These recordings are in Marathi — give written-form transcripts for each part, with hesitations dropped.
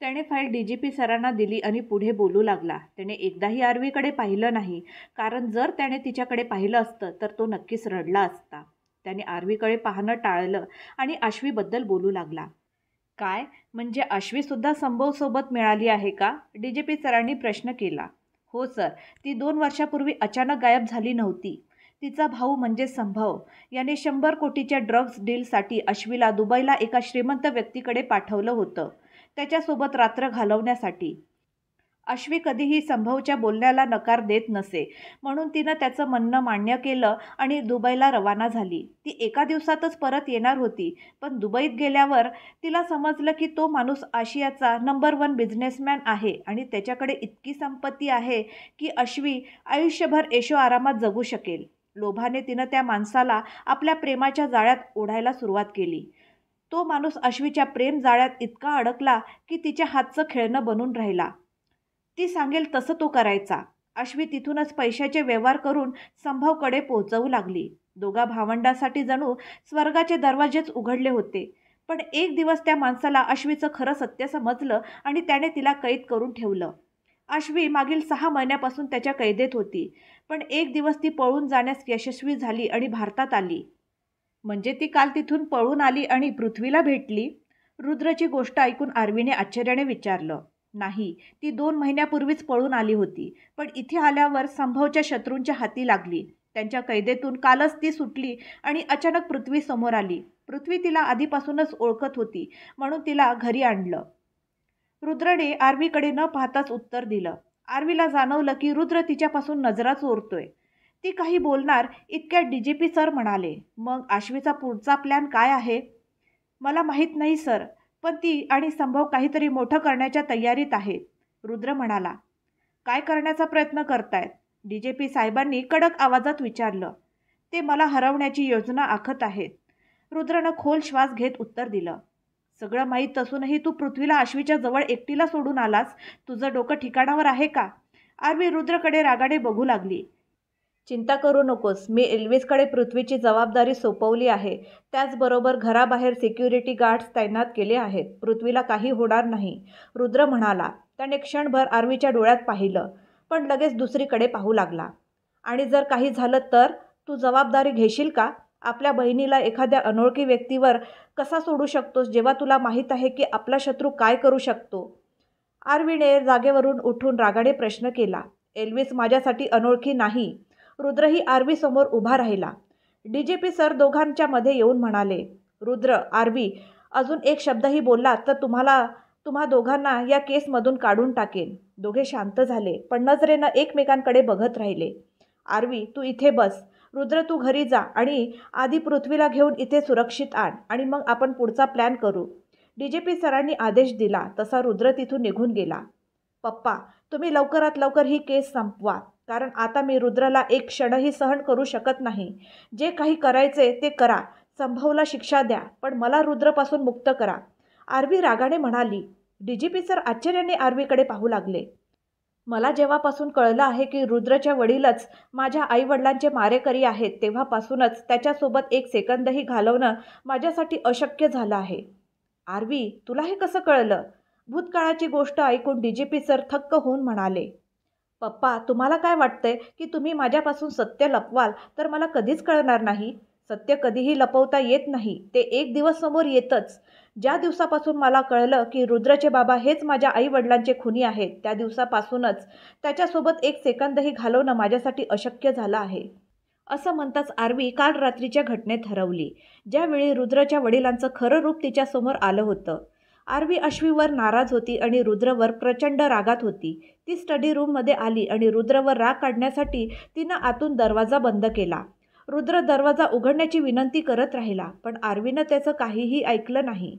त्याने फाईल डीजीपी सरांना दिली आणि पुढे बोलू लागला. त्याने एकदाही आरवीकडे पाहिलं नाही, कारण जर त्याने तिच्याकडे पाहिलं असतं तर तो नक्कीच रडला असता. त्याने आरवीकडे पाहणं टाळलं आणि आश्वीबद्दल बोलू लागला. काय म्हणजे आश्वीसुद्धा संभवसोबत मिळाली आहे का? डीजीपी सरांनी प्रश्न केला. हो सर, ती 2 वर्षापूर्वी अचानक गायब झाली नव्हती. तिचा भाऊ म्हणजे संभव याने 100 कोटीच्या ड्रग्ज डीलसाठी आश्वीला दुबईला एका श्रीमंत व्यक्तीकडे पाठवलं होतं, त्याच्यासोबत रात्र घालवण्यासाठी. आश्वी कधीही संभवच्या बोलण्याला नकार देत नसे, म्हणून तिनं त्याचं म्हणणं मान्य केलं आणि दुबईला रवाना झाली. ती एका दिवसातच परत येणार होती, पण दुबईत गेल्यावर तिला समजलं की तो माणूस आशियाचा नंबर 1 बिझनेसमॅन आहे आणि त्याच्याकडे इतकी संपत्ती आहे की आश्वी आयुष्यभर ऐशोआरामात जगू शकेल. लोभाने तिनं त्या माणसाला आपल्या प्रेमाच्या जाळ्यात ओढायला सुरुवात केली. तो माणूस आश्वीच्या प्रेम जाळ्यात इतका अडकला की तिच्या हातचं खेळणं बनून राहिला. ती सांगेल तसं तो करायचा. आश्वी तिथूनच पैशाचे व्यवहार करून संभवकडे पोहोचवू लागली. दोघा भावंडांसाठी जणू स्वर्गाचे दरवाजेच उघडले होते. पण एक दिवस त्या माणसाला आश्वीचं खरं सत्य समजलं आणि त्याने तिला कैद करून ठेवलं. आश्वी मागील 6 महिन्यापासून त्याच्या कैदेत होती, पण एक दिवस ती पळून जाण्यास यशस्वी झाली आणि भारतात आली. म्हणजे ती काल तिथून पळून आली आणि पृथ्वीला भेटली? रुद्रची गोष्ट ऐकून आरवीने आश्चर्याने विचारलं. नाही, ती 2 महिन्यापूर्वीच पळून आली होती, पण इथे आल्यावर संभवच्या शत्रूंच्या हाती लागली. त्यांच्या कैदेतून कालच ती सुटली आणि अचानक पृथ्वी समोर आली. पृथ्वी तिला आधीपासूनच ओळखत होती, म्हणून तिला घरी आणलं. रुद्रने आरवीकडे न पाहताच उत्तर दिलं. आरवीला जाणवलं की रुद्र तिच्यापासून नजरा चोरतोय. ती काही बोलणार इतक्यात डीजीपी सर म्हणाले, मग आश्वीचा पुढचा प्लॅन काय आहे? मला माहीत नाही सर, पण ती आणि संभव काहीतरी मोठं करण्याच्या तयारीत आहेत. रुद्र म्हणाला. काय करण्याचा प्रयत्न करतायत? डीजीपी साहेबांनी कडक आवाजात विचारलं. ते मला हरवण्याची योजना आखत आहेत. रुद्रनं खोल श्वास घेत उत्तर दिलं. सगळं माहीत असूनही तू पृथ्वीला आश्वीच्या जवळ एकटीला सोडून आलास. तुझं डोकं ठिकाणावर आहे का? आरवी रुद्रकडे रागाने बघू लागली. चिंता करू नकोस, मी एल्विसकडे पृथ्वीची जबाबदारी सोपवली आहे. त्याचबरोबर घराबाहेर सिक्युरिटी गार्ड्स तैनात केले आहेत. पृथ्वीला काही होणार नाही, रुद्र म्हणाला. त्याने क्षणभर आरवीच्या डोळ्यात पाहिलं, पण लगेच दुसरीकडे पाहू लागला. आणि जर काही झालं तर तू जबाबदारी घेशील का? आपल्या बहिणीला एखाद्या अनोळखी व्यक्तीवर कसा सोडू शकतोस जेव्हा तुला माहीत आहे की आपला शत्रू काय करू शकतो? आरवीने जागेवरून उठून रागाने प्रश्न केला. एल्विस माझ्यासाठी अनोळखी नाही. रुद्रही आरवी समोर उभा राहिला. डीजीपी सर दोघांच्या मध्ये येऊन म्हणाले. रुद्र, आरवी, अजून एक शब्दही बोलला तर तुम्हा दोघांना या केसमधून काढून टाकेन. दोघे शांत झाले, पण नजरेनं एकमेकांकडे बघत राहिले. आरवी, तू इथे बस. रुद्र, तू घरी जा आणि आधी पृथ्वीला घेऊन इथे सुरक्षित आण आणि मग आपण पुढचा प्लॅन करू. डीजीपी सरांनी आदेश दिला तसा रुद्र तिथून निघून गेला. पप्पा, तुम्ही लवकरात लवकर ही केस संपवा, कारण आता मी रुद्रला एक क्षणही सहन करू शकत नाही. जे काही करायचे ते करा. संभवला शिक्षा द्या, पण मला रुद्रपासून मुक्त करा, आरवी रागाने म्हणाली. डीजीपी सर आश्चर्याने आरवीकडे पाहू लागले. मला जेव्हापासून कळलं आहे की रुद्रच्या वडीलच माझ्या आईवडिलांचे मारेकरी आहेत, तेव्हापासूनच त्याच्यासोबत एक सेकंदही घालवणं माझ्यासाठी अशक्य झालं आहे. आरवी, तुला हे कसं कळलं? भूतकाळाची गोष्ट ऐकून डीजीपी सर थक्क होऊन म्हणाले. पप्पा, तुम्हाला काय वाटतंय की तुम्ही माझ्यापासून सत्य लपवाल तर मला कधीच कळणार नाही? सत्य कधीही लपवता येत नाही, ते एक दिवस समोर येतच. ज्या दिवसापासून मला कळलं की रुद्रचे बाबा हेच माझ्या आईवडिलांचे खुनी आहेत, त्या दिवसापासूनच त्याच्यासोबत एक सेकंदही घालवणं माझ्यासाठी अशक्य झालं आहे. असं म्हणताच आरवी काल रात्रीच्या घटनेत हरवली, ज्यावेळी रुद्रच्या वडिलांचं खरं रूप तिच्यासमोर आलं होतं. आरवी आश्वीवर नाराज होती आणि रुद्रवर प्रचंड रागात होती. ती स्टडी रूममध्ये आली आणि रुद्रवर राग काढण्यासाठी तिनं आतून दरवाजा बंद केला. रुद्र दरवाजा उघडण्याची विनंती करत राहिला, पण आरवीनं त्याचं काहीही ऐकलं नाही.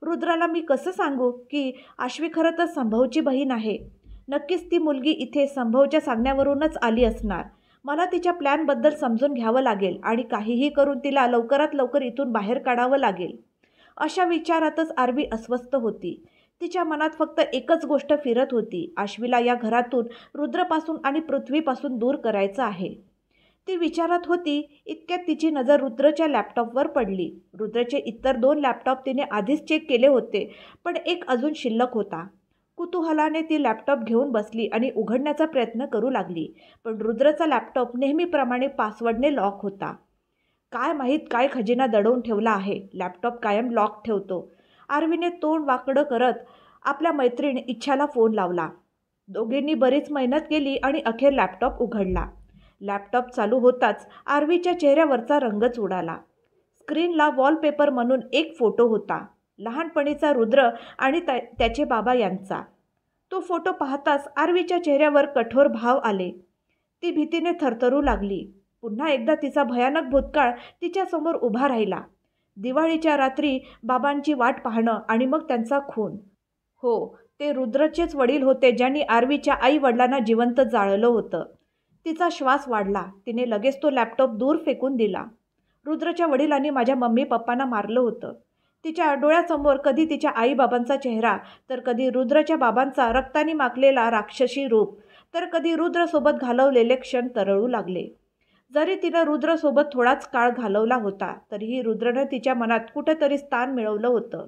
रुद्राला मी कसं सांगू की आश्वी खरं तर संभवची बहीण आहे. नक्कीच ती मुलगी इथे संभवच्या सांगण्यावरूनच आली असणार. मला तिच्या प्लॅनबद्दल समजून घ्यावं लागेल आणि काहीही करून तिला लवकरात लवकर इथून बाहेर काढावं लागेल. अशा विचारातच आरवी अस्वस्थ होती. तिच्या मनात फक्त एकच गोष्ट फिरत होती. आश्वीला या घरातून, रुद्रपासून आणि पृथ्वीपासून दूर करायचं आहे. ती विचारत होती इतक्यात तिची नजर रुद्रच्या लॅपटॉपवर पडली. रुद्रचे इतर 2 लॅपटॉप तिने आधीच चेक केले होते, पण एक अजून शिल्लक होता. कुतूहलाने ती लॅपटॉप घेऊन बसली आणि उघडण्याचा प्रयत्न करू लागली, पण रुद्रचा लॅपटॉप नेहमीप्रमाणे पासवर्डने लॉक होता. काय माहीत काय खजिना दडवून ठेवला आहे. लॅपटॉप कायम लॉक ठेवतो. आरवीने तोंड वाकडं करत आपल्या मैत्रीण इच्छाला फोन लावला. दोघींनी बरीच मेहनत केली आणि अखेर लॅपटॉप उघडला. लॅपटॉप चालू होताच आरवीच्या चेहऱ्यावरचा रंगच उडाला. स्क्रीनला वॉलपेपर म्हणून एक फोटो होता, लहानपणीचा रुद्र आणि त्याचे बाबा यांचा. तो फोटो पाहताच आरवीच्या चेहऱ्यावर कठोर भाव आले. ती भीतीने थरथरू लागली. पुन्हा एकदा तिचा भयानक भूतकाळ तिच्यासमोर उभा राहिला. दिवाळीच्या रात्री बाबांची वाट पाहणं आणि मग त्यांचा खून. हो, ते रुद्रचेच वडील होते ज्यांनी आरवीच्या आई वडिलांना जिवंत जाळलं होतं. तिचा श्वास वाढला. तिने लगेच तो लॅपटॉप दूर फेकून दिला. रुद्रच्या वडिलांनी माझ्या मम्मी पप्पांना मारलं होतं. तिच्या डोळ्यासमोर कधी तिच्या आईबाबांचा चेहरा, तर कधी रुद्रच्या बाबांचा रक्ताने माखलेला राक्षसी रूप, तर कधी रुद्रसोबत घालवलेले क्षण तरळू लागले. जरी तिनं रुद्रसोबत थोडाच काळ घालवला होता, तरीही रुद्रनं तिच्या मनात कुठंतरी स्थान मिळवलं होतं.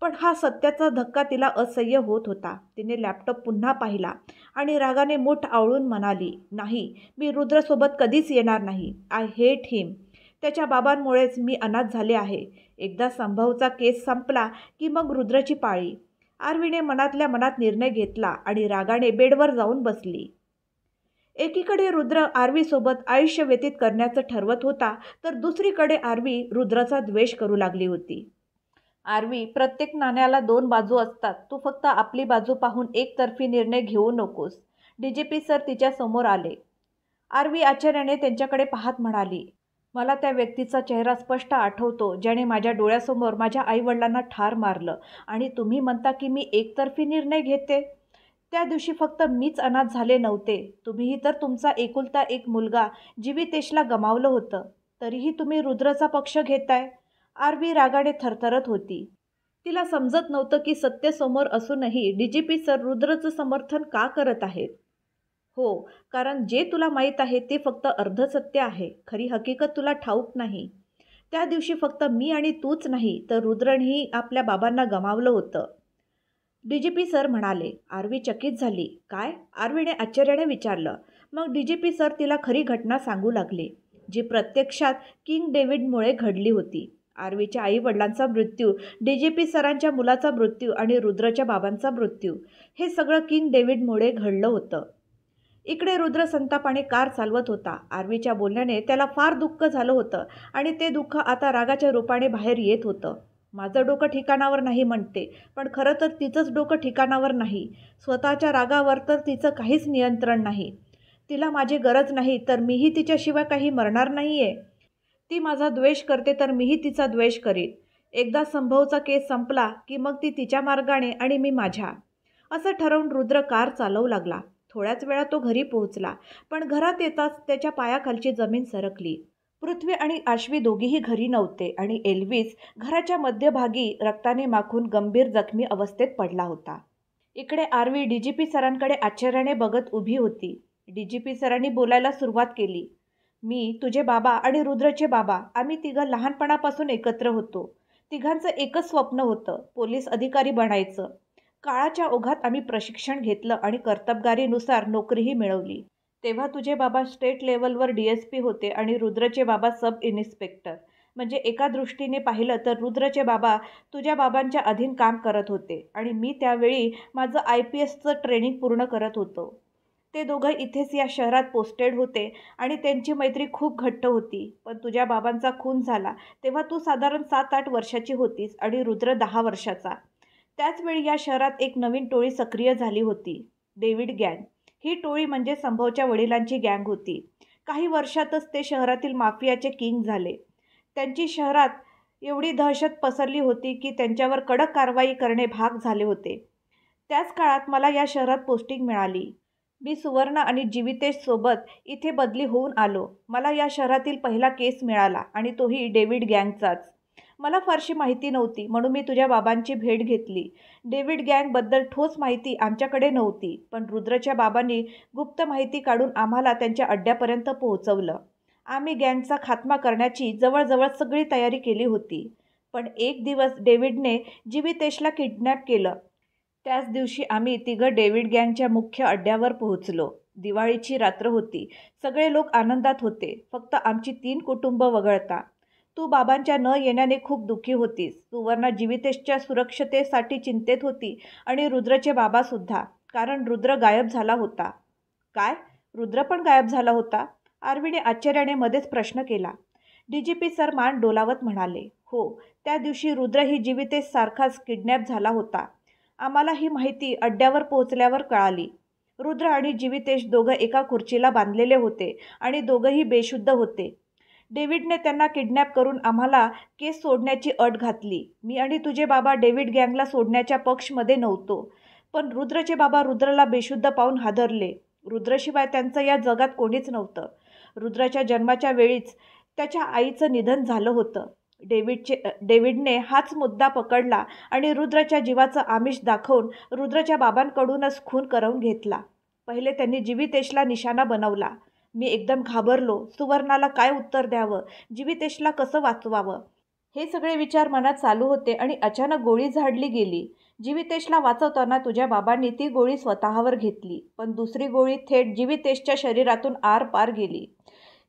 पण हा सत्याचा धक्का तिला असह्य होत होता. तिने लॅपटॉप पुन्हा पाहिला आणि रागाने मूठ आवळून म्हणाली, नाही, मी रुद्रसोबत कधीच येणार नाही. आय हेट हिम. त्याच्या बाबांमुळेच मी अनाथ झाले आहे. एकदा संभवचा केस संपला की मग रुद्रची पाळी. आरवीने मनातल्या मनात निर्णय घेतला आणि रागाने बेडवर जाऊन बसली. एकीकडे रुद्र आरवीसोबत आयुष्य व्यतीत करण्याचं ठरवत होता, तर दुसरीकडे आरवी रुद्राचा द्वेष करू लागली होती. आरवी, प्रत्येक नाण्याला 2 बाजू असतात. तू फक्त आपली बाजू पाहून एकतर्फी निर्णय घेऊ नकोस. डीजीपी सर तिच्या समोर आले. आरवी आश्चर्याने त्यांच्याकडे पाहत म्हणाली, मला त्या व्यक्तीचा चेहरा स्पष्ट आठवतो ज्याने माझ्या डोळ्यासमोर माझ्या आईवडिलांना ठार मारलं, आणि तुम्ही म्हणता की मी एकतर्फी निर्णय घेते. त्या दिवशी फक्त मीच अनाथ झाले नव्हते, तुम्हीही तर तुमचा एकुलता एक मुलगा जीवितेशला गमावलं होतं. तरीही तुम्ही रुद्रचा पक्ष घेताय. आरवी रागाने थरथरत होती. तिला समजत नव्हतं की सत्य समोर असूनही डीजीपी सर रुद्रचं समर्थन का करत आहेत. हो, कारण जे तुला माहीत आहे ते फक्त अर्ध सत्य आहे. खरी हकीकत तुला ठाऊक नाही. त्या दिवशी फक्त मी आणि तूच नाही, तर रुद्रनेही आपल्या बाबांना गमावलं होतं. डीजीपी सर म्हणाले. आरवी चकित झाली. काय? आरवीने आश्चर्याने विचारलं. मग डीजीपी सर तिला खरी घटना सांगू लागले, जी प्रत्यक्षात किंग डेव्हिडमुळे घडली होती. आरवीच्या आई वडिलांचा मृत्यू, डीजीपी सरांच्या मुलाचा मृत्यू आणि रुद्रच्या बाबांचा मृत्यू, हे सगळं किंग डेव्हिडमुळे घडलं होतं. इकडे रुद्र संतापाने कार चालवत होता. आरवीच्या बोलण्याने त्याला फार दुःख झालं होतं आणि ते दुःख आता रागाच्या रूपाने बाहेर येत होतं. माझं डोकं ठिकाणावर नाही म्हणते, पण खरं तर तिचंच डोकं ठिकाणावर नाही. स्वतःच्या रागावर तर तिचं काहीच नियंत्रण नाही. तिला माझी गरज नाही, तर मीही तिच्याशिवाय काही मरणार नाही आहे. ती माझा द्वेष करते, तर मीही तिचा द्वेष करीन. एकदा संभवचा केस संपला की मग ती तिच्या मार्गाने आणि मी माझ्या. असं ठरवून रुद्र कार चालवू लागला. थोड्याच वेळात तो घरी पोहोचला, पण घरात येताच त्याच्या पायाखालची जमीन सरकली. पृथ्वी आणि आश्वी दोघीही घरी नव्हते आणि एल्विस घराच्या मध्यभागी रक्ताने माखून गंभीर जखमी अवस्थेत पडला होता. इकडे आरवी डीजीपी सरांकडे आश्चर्याने बघत उभी होती. डीजीपी सरांनी बोलायला सुरुवात केली. मी, तुझे बाबा आणि रुद्रचे बाबा, आम्ही तिघं लहानपणापासून एकत्र होतो. तिघांचं एकच स्वप्न होतं, पोलीस अधिकारी बनायचं. काळाच्या ओघात आम्ही प्रशिक्षण घेतलं आणि कर्तबगारीनुसार नोकरीही मिळवली. तेव्हा तुझे बाबा स्टेट लेवलवर DSP होते आणि रुद्रचे बाबा सब इन्स्पेक्टर. म्हणजे एका दृष्टीने पाहिलं तर रुद्रचे बाबा तुझ्या बाबांच्या अधीन काम करत होते आणि मी त्यावेळी माझं IPSचं ट्रेनिंग पूर्ण करत होतो. ते दोघं इथेच या शहरात पोस्टेड होते आणि त्यांची मैत्री खूप घट्ट होती. पण तुझ्या बाबांचा खून झाला तेव्हा तू साधारण 7-8 वर्षाची होतीस आणि रुद्र 10 वर्षाचा. त्याचवेळी या शहरात एक नवीन टोळी सक्रिय झाली होती, डेव्हिड गँग. ही टोळी म्हणजे संभवच्या वडिलांची गँग होती. काही वर्षातच ते शहरातील माफियाचे किंग झाले. त्यांची शहरात एवढी दहशत पसरली होती की त्यांच्यावर कडक कारवाई करणे भाग झाले होते. त्याच काळात मला या शहरात पोस्टिंग मिळाली. मी सुवर्ण आणि जीवितेश सोबत इथे बदली होऊन आलो. मला या शहरातील पहिला केस मिळाला आणि तोही डेव्हिड गँगचाच. मला फारशी माहिती नव्हती, म्हणून मी तुझ्या बाबांची भेट घेतली. डेव्हिड गँगबद्दल ठोस माहिती आमच्याकडे नव्हती, पण रुद्रच्या बाबांनी गुप्त माहिती काढून आम्हाला त्यांच्या अड्ड्यापर्यंत पोहोचवलं. आम्ही गँगचा खात्मा करण्याची जवळजवळ सगळी तयारी केली होती. पण एक दिवस डेव्हिडने जिवितेशला किडनॅप केलं. त्याच दिवशी आम्ही तिघं डेव्हिड गँगच्या मुख्य अड्ड्यावर पोहोचलो. दिवाळीची रात्र होती. सगळे लोक आनंदात होते, फक्त आमची 3 कुटुंब वगळता. तू बाबांच्या न येण्याने खूप दुःखी होतीस. सुवर्णा जिवितेशच्या सुरक्षतेसाठी चिंतेत होती आणि रुद्रचे बाबासुद्धा, कारण रुद्र गायब झाला होता. काय? रुद्र पण गायब झाला होता? आरवीने आश्चर्याने मध्येच प्रश्न केला. डीजीपी सर मान डोलावत म्हणाले, हो, त्या दिवशी रुद्रही जिवितेश सारखाच किडनॅप झाला होता. आम्हाला ही माहिती अड्ड्यावर पोहोचल्यावर कळाली. रुद्र आणि जिवितेश दोघं एका खुर्चीला बांधलेले होते आणि दोघंही बेशुद्ध होते. डेव्हिडने त्यांना किडनॅप करून आम्हाला केस सोडण्याची अट घातली. मी आणि तुझे बाबा डेव्हिड गँगला सोडण्याच्या पक्षमध्ये नव्हतो, पण रुद्रचे बाबा रुद्रला बेशुद्ध पाहून हादरले. रुद्रशिवाय त्यांचं या जगात कोणीच नव्हतं. रुद्राच्या जन्माच्या वेळीच त्याच्या आईचं निधन झालं होतं. डेव्हिडने हाच मुद्दा पकडला आणि रुद्राच्या जीवाचं आमिष दाखवून रुद्राच्या बाबांकडूनच खून करवून घेतला. पहिले त्यांनी जिवितेशला निशाणा बनवला. मी एकदम घाबरलो. सुवर्णाला काय उत्तर द्यावं, जिवितेशला कसं वाचवावं, हे सगळे विचार मनात चालू होते आणि अचानक गोळी झाडली गेली. जिवितेशला वाचवताना तुझ्या बाबांनी ती गोळी स्वतःवर घेतली, पण दुसरी गोळी थेट जिवितेशच्या शरीरातून आरपार गेली.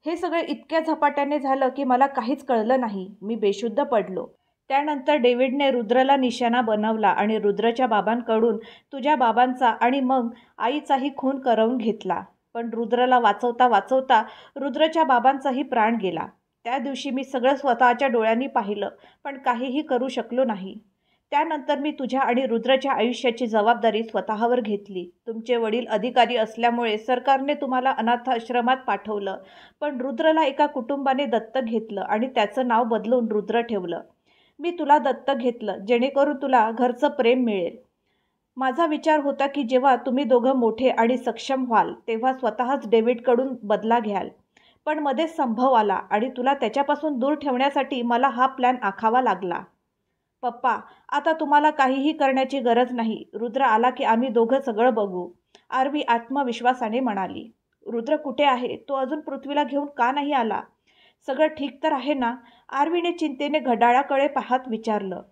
हे सगळे इतक्या झपाट्याने झालं की मला काहीच कळलं नाही. मी बेशुद्ध पडलो. त्यानंतर डेव्हिडने रुद्रला निशाणा बनवला आणि रुद्रच्या बाबांकडून तुझ्या बाबांचा आणि मग आईचाही खून करवून घेतला. पण रुद्रला वाचवता वाचवता रुद्रच्या बाबांचाही प्राण गेला. त्या दिवशी मी सगळं स्वतःच्या डोळ्यांनी पाहिलं, पण काहीही करू शकलो नाही. त्यानंतर मी तुझ्या आणि रुद्रच्या आयुष्याची जबाबदारी स्वतःवर घेतली. तुमचे वडील अधिकारी असल्यामुळे सरकारने तुम्हाला अनाथाश्रमात पाठवलं, पण रुद्रला एका कुटुंबाने दत्तक घेतलं आणि त्याचं नाव बदलून रुद्र ठेवलं. मी तुला दत्तक घेतलं जेणेकरून तुला घरचं प्रेम मिळेल. माझा विचार होता की जेव्हा तुम्ही दोघं मोठे आणि सक्षम व्हाल तेव्हा स्वतःच डेव्हिडकडून बदला घ्याल. पण मध्येच संभव आला आणि तुला त्याच्यापासून दूर ठेवण्यासाठी मला हा प्लॅन आखावा लागला. पप्पा, आता तुम्हाला काहीही करण्याची गरज नाही. रुद्र आला की आम्ही दोघं सगळं बघू, आरवी आत्मविश्वासाने म्हणाली. रुद्र कुठे आहे? तो अजून पृथ्वीला घेऊन का नाही आला? सगळं ठीक तर आहे ना? आरवीने चिंतेने घड्याळाकडे पाहत विचारलं.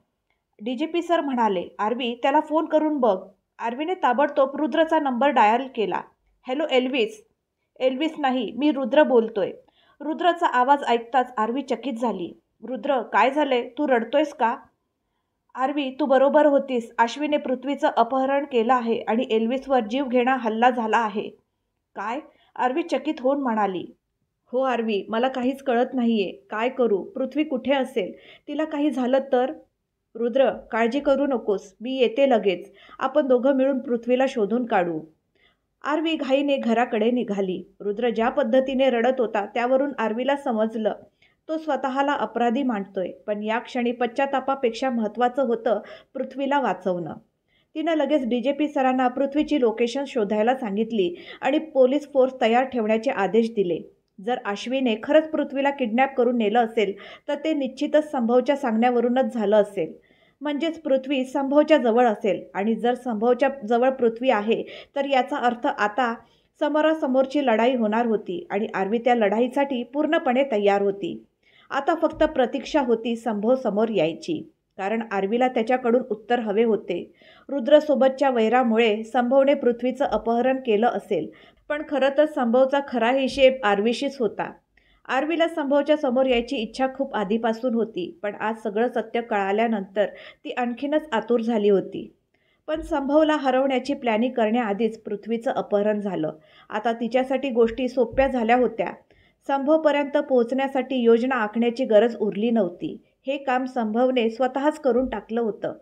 डीजीपी सर म्हणाले, आरवी, त्याला फोन करून बघ. आरवीने ताबडतोब रुद्रचा नंबर डायल केला. Hello Elvis. एल्विस नाही, मी रुद्र बोलतोय. रुद्रचा आवाज ऐकताच आरवी चकित झाली. रुद्र, काय झालंय? तू रडतोयस का? आरवी, तू बरोबर होतीस. आश्वीने पृथ्वीचं अपहरण केलं आहे आणि एल्विसवर जीवघेणा हल्ला झाला आहे. काय? आरवी चकित होऊन म्हणाली. हो आरवी, मला काहीच कळत नाहीये. काय करू? पृथ्वी कुठे असेल? तिला काही झालं तर? रुद्र, काळजी करू नकोस. मी येते लगेच. आपण दोघं मिळून पृथ्वीला शोधून काढू. आरवी घाईने घराकडे निघाली. रुद्र ज्या पद्धतीने रडत होता त्यावरून आरवीला समजलं तो स्वतःला अपराधी मानतोय, पण या क्षणी पश्चातापापेक्षा महत्त्वाचं होतं पृथ्वीला वाचवणं. तिनं लगेच डीजीपी सरांना पृथ्वीची लोकेशन शोधायला सांगितली आणि पोलीस फोर्स तयार ठेवण्याचे आदेश दिले. जर आश्वीने खरंच पृथ्वीला किडनॅप करून नेलं असेल तर ते निश्चितच संभवच्या सांगण्यावरूनच झालं असेल. म्हणजेच पृथ्वी संभवच्या जवळ असेल आणि जर संभवच्या जवळ पृथ्वी आहे तर याचा अर्थ आता समोरासमोरची लढाई होणार होती आणि आरवी त्या लढाईसाठी पूर्णपणे तयार होती. आता फक्त प्रतीक्षा होती संभव समोर यायची, कारण आरवीला त्याच्याकडून उत्तर हवे होते. रुद्रसोबतच्या वैरामुळे संभवने पृथ्वीचं अपहरण केलं असेल, पण खरं तर संभवचा खरा हिशेब आरवीशीच होता. आरवीला संभवच्या समोर यायची इच्छा खूप आधीपासून होती, पण आज सगळं सत्य कळाल्यानंतर ती आणखीनच आतुर झाली होती. पण संभवला हरवण्याची प्लॅनिंग करण्याआधीच पृथ्वीचं अपहरण झालं. आता तिच्यासाठी गोष्टी सोप्या झाल्या होत्या. संभवपर्यंत पोहोचण्यासाठी योजना आखण्याची गरज उरली नव्हती. हे काम संभवने स्वतःच करून टाकलं होतं.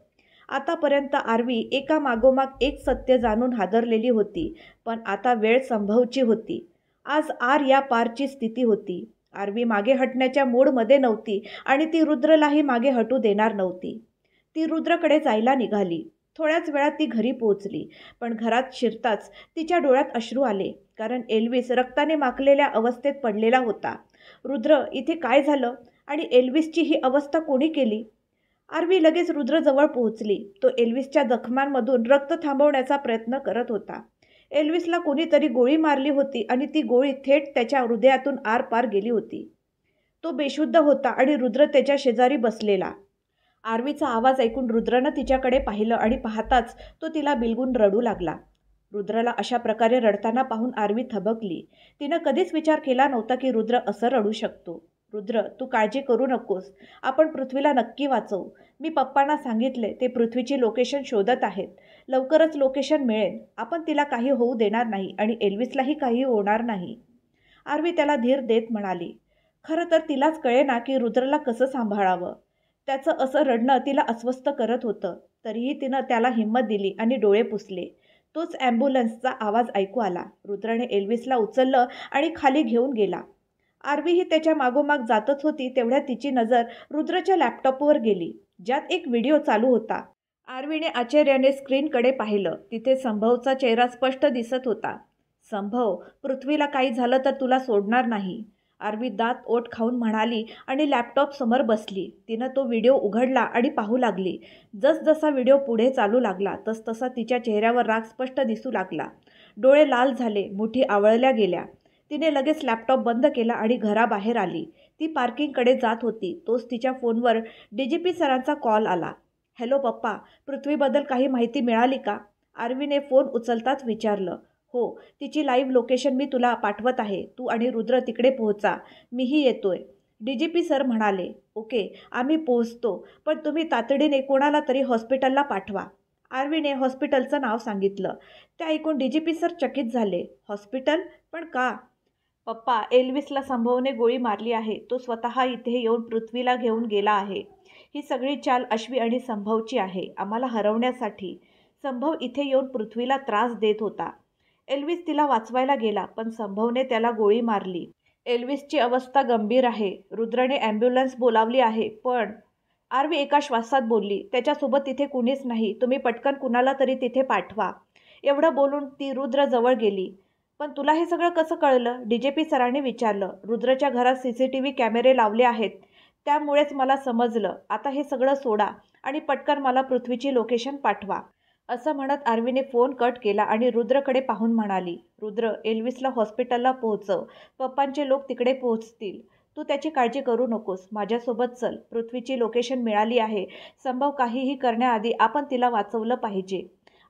आतापर्यंत आरवी एका मागोमाग एक सत्य जाणून हादरलेली होती, पण आता वेळ संभवची होती. आज आर या पारची स्थिती होती. आरवी मागे हटण्याच्या मूडमध्ये नव्हती आणि ती रुद्रलाही मागे हटू देणार नव्हती. ती रुद्रकडे जायला निघाली. थोड्याच वेळात ती घरी पोहोचली, पण घरात शिरताच तिच्या डोळ्यात अश्रू आले, कारण एल्विस रक्ताने माखलेल्या अवस्थेत पडलेला होता. रुद्र, इथे काय झालं आणि एल्विसची ही अवस्था कोणी केली? आरवी लगेच रुद्रजवळ पोहोचली. तो एल्विसच्या जखमांमधून रक्त थांबवण्याचा प्रयत्न करत होता. एल्विसला कोणीतरी गोळी मारली होती आणि ती गोळी थेट त्याच्या हृदयातून आरपार गेली होती. तो बेशुद्ध होता आणि रुद्र त्याच्या शेजारी बसलेला. आरवीचा आवाज ऐकून रुद्रनं तिच्याकडे पाहिलं आणि पाहताच तो तिला बिलगून रडू लागला. रुद्रला अशा प्रकारे रडताना पाहून आरवी थबकली. तिनं कधीच विचार केला नव्हता की रुद्र असं रडू शकतो. रुद्र, तू काळजी करू नकोस. आपण पृथ्वीला नक्की वाचवू. मी पप्पांना सांगितले, ते पृथ्वीची लोकेशन शोधत आहेत. लवकरच लोकेशन मिळेल. आपण तिला काही होऊ देणार नाही आणि एल्विसलाही काही होणार नाही. आरवी त्याला धीर देत म्हणाली. खरं तर तिलाच कळेना की रुद्रला कसं सांभाळावं. त्याचं असं रडणं तिला अस्वस्थ करत होतं. तरीही तिनं त्याला हिंमत दिली आणि डोळे पुसले. तोच ॲम्ब्युलन्सचा आवाज ऐकू आला. रुद्रने एल्विसला उचललं आणि खाली घेऊन गेला. आरवीही त्याच्या मागोमाग जातच होती. तेवढ्यात तिची नजर रुद्रच्या लॅपटॉपवर गेली, ज्यात एक व्हिडिओ चालू होता. आरवीने आश्चर्याने स्क्रीनकडे पाहिलं. तिथे संभवचा चेहरा स्पष्ट दिसत होता. संभव, पृथ्वीला काही झालं तर तुला सोडणार नाही. आरवी दात ओठ खाऊन म्हणाली आणि लॅपटॉप समोर बसली. तिनं तो व्हिडिओ उघडला आणि पाहू लागली. जसजसा व्हिडिओ पुढे चालू लागला तसतसा तिच्या चेहऱ्यावर राग स्पष्ट दिसू लागला. डोळे लाल झाले, मुठी आवळल्या गेल्या. तिने लगेच लॅपटॉप बंद केला आणि घराबाहेर आली. ती पार्किंगकडे जात होती. तोच तिच्या फोनवर DGP सरांचा कॉल आला. हॅलो पप्पा, पृथ्वीबद्दल काही माहिती मिळाली का? आरवीने फोन उचलताच विचारलं. हो, तिची लाईव्ह लोकेशन मी तुला पाठवत आहे. तू आणि रुद्र तिकडे पोहोचा. मीही येतोय. DGP सर म्हणाले. ओके, आम्ही पोहोचतो. पण तुम्ही तातडीने कोणाला तरी हॉस्पिटलला पाठवा. आरवीने हॉस्पिटलचं नाव सांगितलं. ते ऐकून DGP सर चकित झाले. हॉस्पिटल? पण का? पप्पा, एल्विसला संभवने गोळी मारली आहे. तो स्वतः इथे येऊन पृथ्वीला घेऊन गेला आहे. ही सगळी चाल अश्वी आणि संभवची आहे. आम्हाला हरवण्यासाठी. संभव इथे येऊन पृथ्वीला त्रास देत होता. एल्विस तिला वाचवायला गेला, पण संभवने त्याला गोळी मारली. एल्विसची अवस्था गंभीर आहे. रुद्रने ॲम्ब्युलन्स बोलावली आहे, पण आरवी एका श्वासात बोलली. त्याच्यासोबत तिथे कुणीच नाही. तुम्ही पटकन कुणाला तरी तिथे पाठवा. एवढं बोलून ती रुद्र जवळ गेली. पण तुला हे सगळं कसं कळलं? DGP सरांनी विचारलं. रुद्रच्या घरात CCTV कॅमेरे लावले आहेत. त्यामुळेच मला समजलं. आता हे सगळं सोडा आणि पटकन मला पृथ्वीची लोकेशन पाठवा. असं म्हणत आरवीने फोन कट केला आणि रुद्रकडे पाहून म्हणाली. रुद्र, एल्विसला हॉस्पिटलला पोहोचव. पप्पांचे लोक तिकडे पोहोचतील. तू त्याची काळजी करू नकोस. माझ्यासोबत चल. पृथ्वीची लोकेशन मिळाली आहे. संभव काहीही करण्याआधी आपण तिला वाचवलं पाहिजे.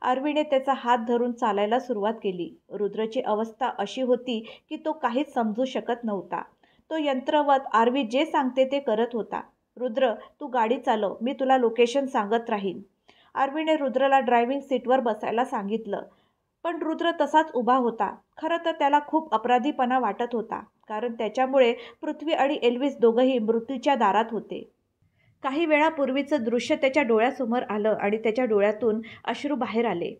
आरवीने त्याचा हात धरून चालायला सुरुवात केली. रुद्रची अवस्था अशी होती की तो काहीच समजू शकत नव्हता. तो यंत्रवत आरवी जे सांगते ते करत होता. रुद्र, तू गाडी चालव. मी तुला लोकेशन सांगत राहीन. आरवीने रुद्रला ड्रायव्हिंग सीटवर बसायला सांगितलं. पण रुद्र तसाच उभा होता. खरं तर त्याला खूप अपराधीपणा वाटत होता, कारण त्याच्यामुळे पृथ्वी आणि एल्विस दोघंही मृत्यूच्या दारात होते. काही वेळापूर्वीचं दृश्य त्याच्या डोळ्यासमोर आलं आणि त्याच्या डोळ्यातून अश्रू बाहेर आले.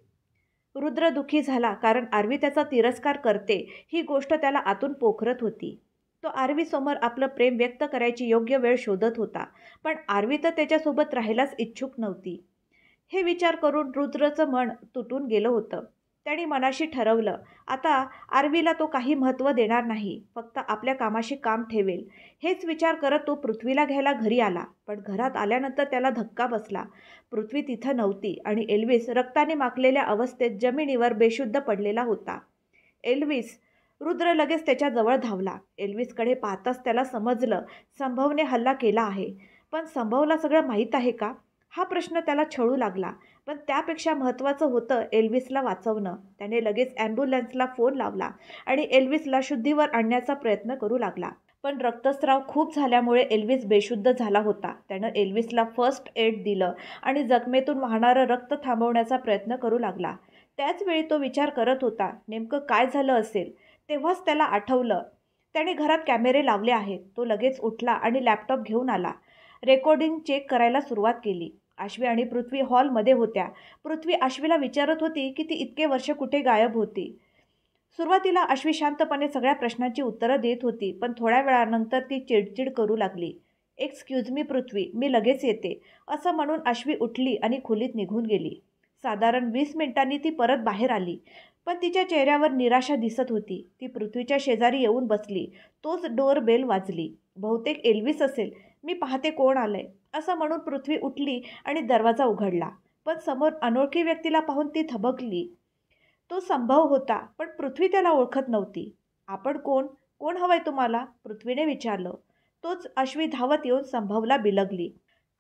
रुद्र दुःखी झाला, कारण आरवी त्याचा तिरस्कार करते ही गोष्ट त्याला आतून पोखरत होती. तो आरवीसमोर आपलं प्रेम व्यक्त करायची योग्य वेळ शोधत होता, पण आरवी तर त्याच्यासोबत राहायलाच इच्छुक नव्हती. हे विचार करून रुद्रचं मन तुटून गेलं होतं. त्याने मनाशी ठरवलं, आता आरवीला तो काही महत्त्व देणार नाही, फक्त आपल्या कामाशी काम ठेवेल. हेच विचार करत तो पृथ्वीला घ्यायला घरी आला. पण घरात आल्यानंतर त्याला धक्का बसला. पृथ्वी तिथं नव्हती आणि एल्विस रक्ताने माखलेल्या अवस्थेत जमिनीवर बेशुद्ध पडलेला होता. एल्विस! रुद्र लगेच त्याच्याजवळ धावला. एल्विसकडे पाहताच त्याला समजलं, संभवने हल्ला केला आहे. पण संभवला सगळं माहीत आहे का? हा प्रश्न त्याला छळू लागला. पण त्यापेक्षा महत्त्वाचं होतं एल्विसला वाचवणं. त्याने लगेच ॲम्ब्युलन्सला फोन लावला आणि एल्विसला शुद्धीवर आणण्याचा प्रयत्न करू लागला. पण रक्तस्राव खूप झाल्यामुळे एल्विस बेशुद्ध झाला होता. त्यानं एल्विसला फर्स्ट एड दिलं आणि जखमेतून वाहणारं रक्त थांबवण्याचा प्रयत्न करू लागला. त्याचवेळी तो विचार करत होता, नेमकं काय झालं असेल. तेव्हाच त्याला आठवलं, त्याने घरात कॅमेरे लावले आहेत. तो लगेच उठला आणि लॅपटॉप घेऊन आला. रेकॉर्डिंग चेक करायला सुरुवात केली. आश्वी आणि पृथ्वी हॉलमध्ये होत्या. पृथ्वी आश्वीला विचारत होती की ती इतके वर्ष कुठे गायब होती. सुरुवातीला आश्वी शांतपणे सगळ्या प्रश्नांची उत्तरं देत होती, पण थोड्या वेळानंतर ती चिडचिड करू लागली. एक्सक्यूज मी पृथ्वी, मी लगेच येते, असं म्हणून आश्वी उठली आणि खोलीत निघून गेली. साधारण 20 मिनिटांनी ती परत बाहेर आली, पण तिच्या चेहऱ्यावर निराशा दिसत होती. ती पृथ्वीच्या शेजारी येऊन बसली. तोच डोअर बेल वाजली. बहुतेक एल्विस असेल, मी पाहते कोण आलंय, असं म्हणून पृथ्वी उठली आणि दरवाजा उघडला. पण समोर अनोळखी व्यक्तीला पाहून ती थबकली. तो संभव होता, पण पृथ्वी त्याला ओळखत नव्हती. आपण कोण? कोण हवंय तुम्हाला? पृथ्वीने विचारलं. तोच अश्वी धावत येऊन संभवला बिलगली.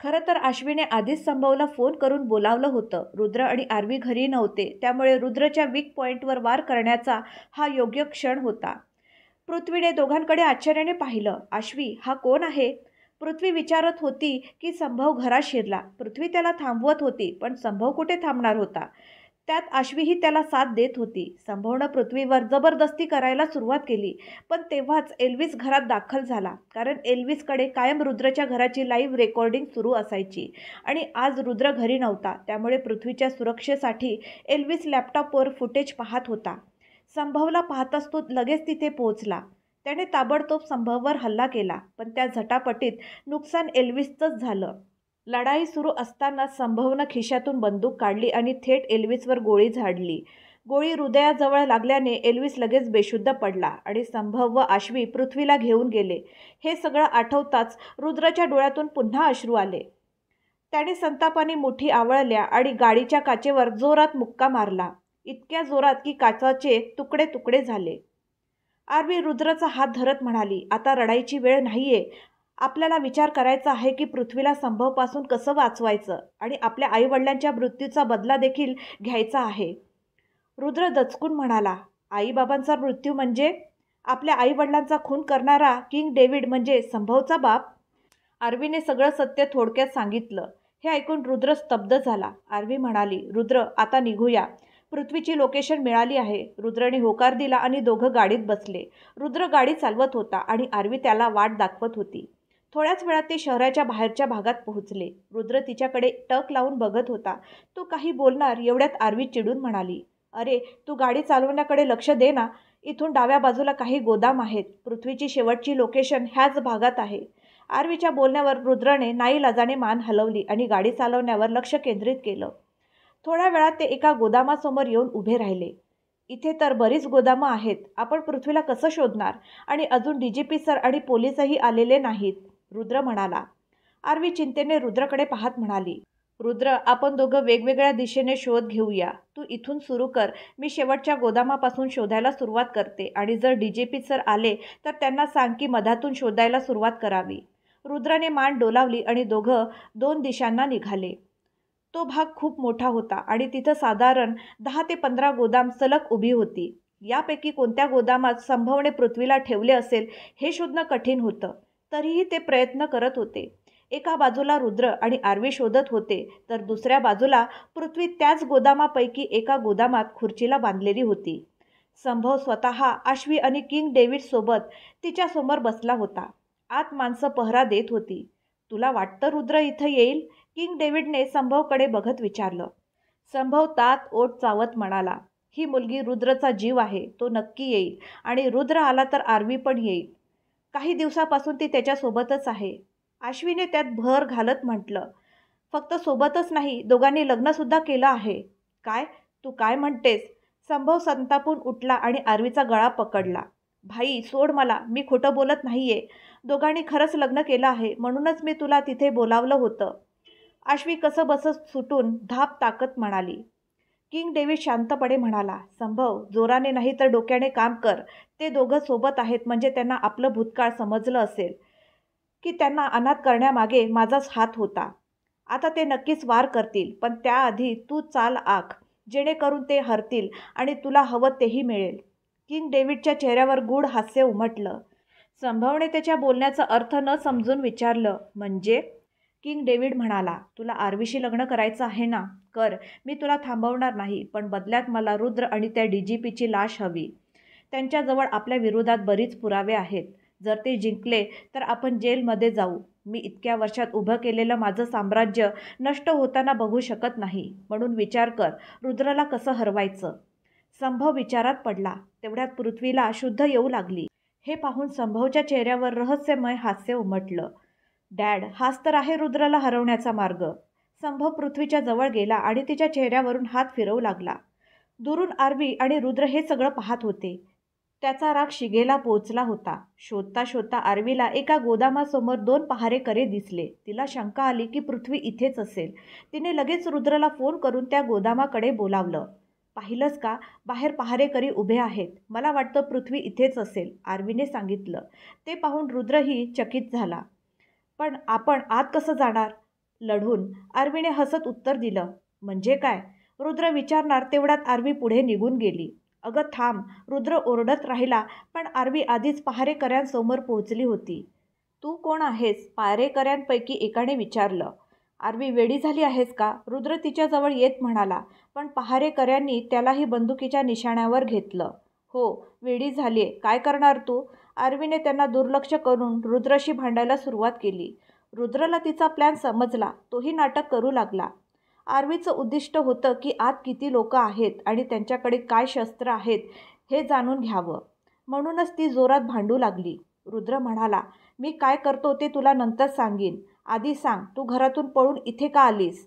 खरं तर अश्वीने आधीच संभवला फोन करून बोलावलं होतं. रुद्र आणि आरवी घरी नव्हते, त्यामुळे रुद्रच्या वीक पॉईंटवर वार करण्याचा हा योग्य क्षण होता. पृथ्वीने दोघांकडे आश्चर्याने पाहिलं. अश्वी, हा कोण आहे? पृथ्वी विचारत होती की संभव घरात शिरला. पृथ्वी त्याला थांबवत होती, पण संभव कुठे थांबणार होता? त्यात अश्वीही त्याला साथ देत होती. संभवनं पृथ्वीवर जबरदस्ती करायला सुरुवात केली, पण तेव्हाच एल्विस घरात दाखल झाला. कारण एल्विसकडे कायम रुद्रच्या घराची लाईव्ह रेकॉर्डिंग सुरू असायची आणि आज रुद्र घरी नव्हता, त्यामुळे पृथ्वीच्या सुरक्षेसाठी एल्विस लॅपटॉपवर फुटेज पाहत होता. संभवला पाहताच तो लगेच तिथे पोहोचला. त्याने ताबडतोब संभववर हल्ला केला, पण त्या झटापटीत नुकसान एल्विसचंच झालं. लढाई सुरू असताना संभवनं खिशातून बंदूक काढली आणि थेट एल्विसवर गोळी झाडली. गोळी हृदयाजवळ लागल्याने एल्विस लगेच बेशुद्ध पडला आणि संभव व अश्वी पृथ्वीला घेऊन गेले. हे सगळं आठवताच रुद्रच्या डोळ्यातून पुन्हा अश्रू आले. त्याने संतापाने मुठी आवळल्या आणि गाडीच्या काचेवर जोरात मुक्का मारला. इतक्या जोरात की काचाचे तुकडे तुकडे झाले. आरवी रुद्रचा हात धरत म्हणाली, आता रडायची वेळ नाहीये. आपल्याला विचार करायचा आहे की पृथ्वीला संभवपासून कसं वाचवायचं आणि आपल्या आईवडिलांच्या मृत्यूचा बदला देखील घ्यायचा आहे. रुद्र दचकून म्हणाला, आईबाबांचा मृत्यू म्हणजे? आपल्या आईवडिलांचा खून करणारा किंग डेव्हिड म्हणजे संभवचा बाप? आरवीने सगळं सत्य थोडक्यात सांगितलं. हे ऐकून रुद्र स्तब्ध झाला. आरवी म्हणाली, रुद्र, आता निघूया. पृथ्वीची लोकेशन मिळाली आहे. रुद्रने होकार दिला आणि दोघं गाडीत बसले. रुद्र गाडी चालवत होता आणि आरवी त्याला वाट दाखवत होती. थोड्याच वेळात ते शहराच्या बाहेरच्या भागात पोहोचले. रुद्र तिच्याकडे टक लावून बघत होता. तो काही बोलणार एवढ्यात आरवी चिडून म्हणाली, अरे, तू गाडी चालवण्याकडे लक्ष दे ना. इथून डाव्या बाजूला काही गोदाम आहेत. पृथ्वीची शेवटची लोकेशन ह्याच भागात आहे. आरवीच्या बोलण्यावर रुद्रने नाईलाजाने मान हलवली आणि गाडी चालवण्यावर लक्ष केंद्रित केलं. थोड्या वेळात ते एका गोदामासमोर येऊन उभे राहिले. इथे तर बरीच गोदामं आहेत. आपण पृथ्वीला कसं शोधणार? आणि अजून डीजीपी सर आणि पोलीसही आलेले नाहीत, रुद्र म्हणाला. आरवी चिंतेने रुद्रकडे पाहत म्हणाली, रुद्र, आपण दोघं वेगवेगळ्या दिशेने शोध घेऊया. तू इथून सुरू कर. मी शेवटच्या गोदामापासून शोधायला सुरुवात करते आणि जर डीजीपी सर आले तर त्यांना सांग की मधातून शोधायला सुरुवात करावी. रुद्राने मान डोलावली आणि दोघं 2 दिशांना निघाले. तो भाग खूप मोठा होता आणि तिथं साधारण 10 ते 15 गोदाम सलग उभी होती. यापैकी कोणत्या गोदामात संभवने पृथ्वीला ठेवले असेल हे शोधणं कठीण होतं. तरीही ते प्रयत्न करत होते. एका बाजूला रुद्र आणि आरवी शोधत होते, तर दुसऱ्या बाजूला पृथ्वी त्याच गोदामापैकी एका गोदामात खुर्चीला बांधलेली होती. संभव स्वतः अश्वी आणि किंग डेव्हिड सोबत तिच्यासमोर बसला होता. आत माणसं पहरा देत होती. तुला वाटतं रुद्र इथं येईल? किंग डेव्हिडने संभवकडे बघत विचारलं. संभव तात ओठ चावत म्हणाला, ही मुलगी रुद्रचा जीव आहे. तो नक्की येईल आणि रुद्र आला तर आरवी पण येईल. काही दिवसापासून ती त्याच्यासोबतच आहे. अश्वीने त्यात भर घालत म्हटलं. फक्त सोबतच नाही, दोघांनी लग्नसुद्धा केलं आहे. काय? तू काय म्हणतेस? संभव संतापून उठला आणि आरवीचा गळा पकडला. भाई, सोड मला. मी खोटं बोलत नाहीये. दोघांनी खरंच लग्न केलं आहे. म्हणूनच मी तुला तिथे बोलावलं होतं. अश्वी कसं बसं सुटून धाप टाकत म्हणाली. किंग डेव्हिड शांतपणे म्हणाला, संभव, जोराने नाही तर डोक्याने काम कर. ते दोघं सोबत आहेत म्हणजे त्यांना आपलं भूतकाळ समजलं असेल की त्यांना अनाथ करण्यामागे माझाच हात होता. आता ते नक्कीच वार करतील, पण त्याआधी तू चाल आख, जेणेकरून ते हरतील आणि तुला हवं तेही मिळेल. किंग डेव्हिडच्या चेहऱ्यावर गूढ हास्य उमटलं. संभवने त्याच्या बोलण्याचा अर्थ न समजून विचारलं, म्हणजे? किंग डेव्हिड म्हणाला, तुला आरवीशी लग्न करायचं आहे ना? कर. मी तुला थांबवणार नाही, पण बदल्यात मला रुद्र आणि त्या डीजीपीची लाश हवी. त्यांच्याजवळ आपल्या विरोधात बरीच पुरावे आहेत. जर ते जिंकले तर आपण जेलमध्ये जाऊ. मी इतक्या वर्षात उभं केलेलं माझं साम्राज्य नष्ट होताना बघू शकत नाही. म्हणून विचार कर, रुद्रला कसं हरवायचं? संभव विचारात पडला. तेवढ्यात पृथ्वीला शुद्ध येऊ लागली. हे पाहून संभवच्या चेहऱ्यावर रहस्यमय हास्य उमटलं. डॅड, हाच तर आहे रुद्रला हरवण्याचा मार्ग. संभव पृथ्वीच्या जवळ गेला आणि तिच्या चेहऱ्यावरून हात फिरवू लागला. दुरून आरवी आणि रुद्र हे सगळं पाहत होते. त्याचा राग शिगेला पोहोचला होता. शोधता शोधता आरवीला एका गोदामासमोर 2 पहारेकरी दिसले. तिला शंका आली की पृथ्वी इथेच असेल. तिने लगेच रुद्रला फोन करून त्या गोदामाकडे बोलावलं. पाहिलंस का, बाहेर पहारेकरी उभे आहेत. मला वाटतं पृथ्वी इथेच असेल, आरवीने सांगितलं. ते पाहून रुद्रही चकित झाला. पण आपण आत कसं जाणार? लढून, आरवीने हसत उत्तर दिलं. म्हणजे काय? रुद्र विचारणार तेवढ्यात आरवी पुढे निघून गेली. अगं थांब, रुद्र ओरडत राहिला, पण आरवी आधीच पहारेकऱ्यांसमोर पोहोचली होती. तू कोण आहेस? पहारेकऱ्यांपैकी एकाने विचारलं. आरवी वेडी झाली आहेस का? रुद्र तिच्याजवळ येत म्हणाला, पण पहारेकऱ्यांनी त्यालाही बंदुकीच्या निशाण्यावर घेतलं. हो, वेडी झालीये. काय करणार तू? आरवीने त्यांना दुर्लक्ष करून रुद्रशी भांडायला सुरुवात केली. रुद्रला तिचा प्लॅन समजला. तोही नाटक करू लागला. आरवीचं उद्दिष्ट होतं की आत किती लोक आहेत आणि त्यांच्याकडे काय शस्त्र आहेत हे जाणून घ्यावं. म्हणूनच ती जोरात भांडू लागली. रुद्र म्हणाला, मी काय करतो ते तुला नंतर सांगीन. आधी सांग, तू घरातून पळून इथे का आलीस?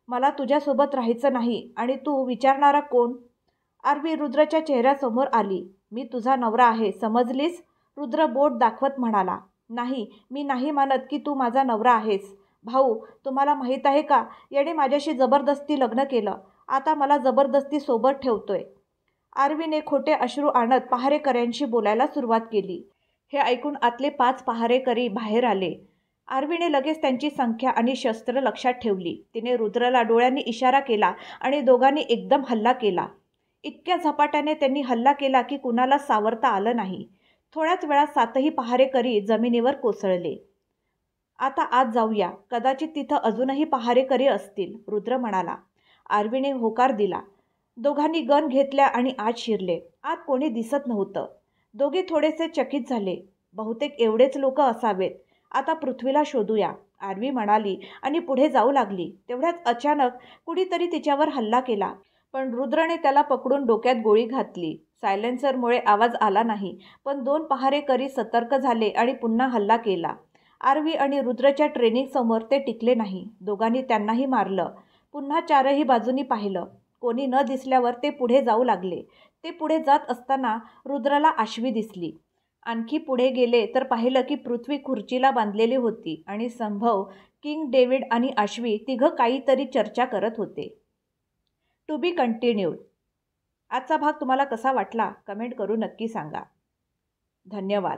मला तुझ्यासोबत राहायचं नाही. आणि तू विचारणारा कोण? आरवी रुद्रच्या चेहऱ्यासमोर आली. मी तुझा नवरा आहे, समजलीस? रुद्र बोट दाखवत म्हणाला. नाही, मी नाही मानत की तू माझा नवरा आहेस. भाऊ, तुम्हाला माहीत आहे का, याने माझ्याशी जबरदस्ती लग्न केलं. आता मला जबरदस्ती सोबत ठेवतोय. आरवीने खोटे अश्रू आणत पहारेकऱ्यांशी बोलायला सुरुवात केली. हे ऐकून आतले 5 पहारेकरी बाहेर आले. आरवीने लगेच त्यांची संख्या आणि शस्त्र लक्षात ठेवली. तिने रुद्रला डोळ्यांनी इशारा केला आणि दोघांनी एकदम हल्ला केला. इतक्या झपाट्याने त्यांनी हल्ला केला की कुणाला सावरता आलं नाही. थोड्याच वेळात 7ही पहारेकरी जमिनीवर कोसळले. आता आत जाऊया, कदाचित तिथं अजूनही पहारेकरी असतील, रुद्र म्हणाला. आरवीने होकार दिला. दोघांनी गन घेतल्या आणि आत शिरले. आत कोणी दिसत नव्हतं. दोघे थोडेसे चकित झाले. बहुतेक एवढेच लोक असावेत. आता पृथ्वीला शोधूया, आरवी म्हणाली आणि पुढे जाऊ लागली. तेवढ्यात अचानक कुणीतरी तिच्यावर हल्ला केला, पण रुद्रने त्याला पकडून डोक्यात गोळी घातली. सायलेन्सरमुळे आवाज आला नाही, पण 2 पहारेकरी सतर्क झाले आणि पुन्हा हल्ला केला. आरवी आणि रुद्रच्या ट्रेनिंग समोर ते टिकले नाही. दोघांनी त्यांनाही मारलं. पुन्हा 4ही बाजूनी पाहिलं. कोणी न दिसल्यावर ते पुढे जाऊ लागले. ते पुढे जात असताना रुद्राला आश्वी दिसली. आणखी पुढे गेले तर पाहिलं की पृथ्वी खुर्चीला बांधलेली होती आणि संभव, किंग डेव्हिड आणि आश्वी तिघं काहीतरी चर्चा करत होते. To be continued. आजचा भाग तुम्हाला कसा वाटला कमेंट करून नक्की सांगा. धन्यवाद.